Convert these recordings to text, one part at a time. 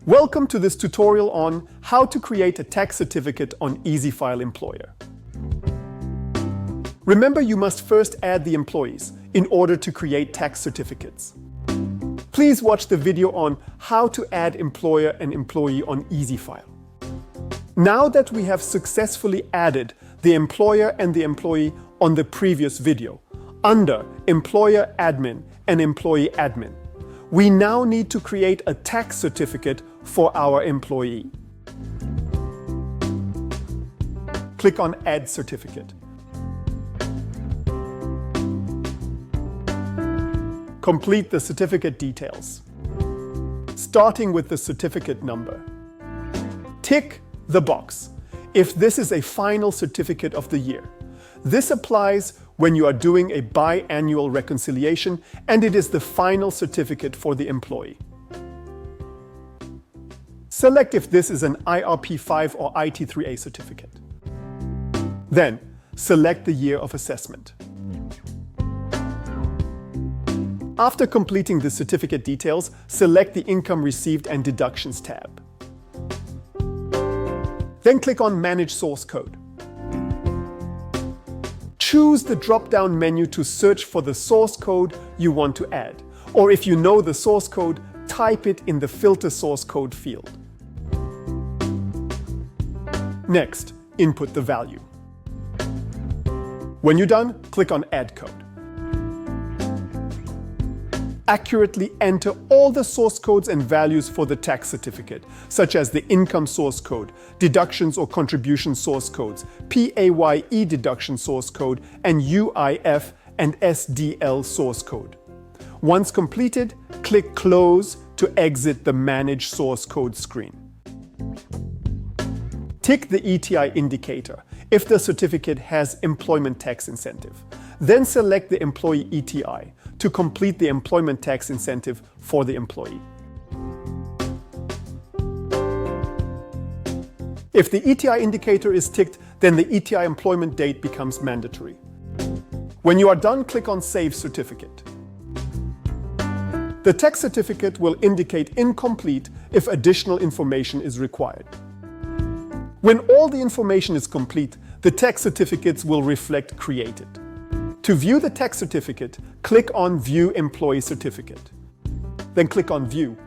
Welcome to this tutorial on how to create a tax certificate on SARS Employer. Remember, you must first add the employees in order to create tax certificates. Please watch the video on how to add employer and employee on SARS. Now that we have successfully added the employer and the employee on the previous video, under Employer Admin and Employee Admin, we now need to create a tax certificate for our employee. Click on Add Certificate. Complete the certificate details, starting with the certificate number. Tick the box if this is a final certificate of the year. This applies when you are doing a biannual reconciliation and it is the final certificate for the employee. Select if this is an IRP5 or IT3A certificate. Then, select the year of assessment. After completing the certificate details, select the Income Received and Deductions tab. Then click on Manage Source Code. Choose the drop-down menu to search for the source code you want to add, or if you know the source code, type it in the Filter Source Code field. Next, input the value. When you're done, click on Add Code. Accurately enter all the source codes and values for the tax certificate, such as the income source code, deductions or contribution source codes, PAYE deduction source code, and UIF and SDL source code. Once completed, click Close to exit the Manage Source Code screen. Tick the ETI indicator if the certificate has employment tax incentive. Then select the employee ETI to complete the employment tax incentive for the employee. If the ETI indicator is ticked, then the ETI employment date becomes mandatory. When you are done, click on Save Certificate. The tax certificate will indicate incomplete if additional information is required. When all the information is complete, the tax certificates will reflect created. To view the tax certificate, click on View Employee Certificate. Then click on View.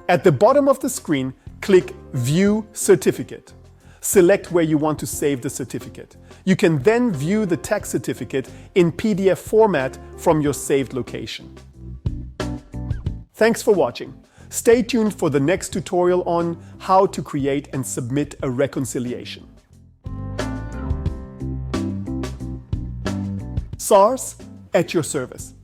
At the bottom of the screen, click View Certificate. Select where you want to save the certificate. You can then view the tax certificate in PDF format from your saved location. Thanks for watching. Stay tuned for the next tutorial on how to create and submit a reconciliation. SARS at your service.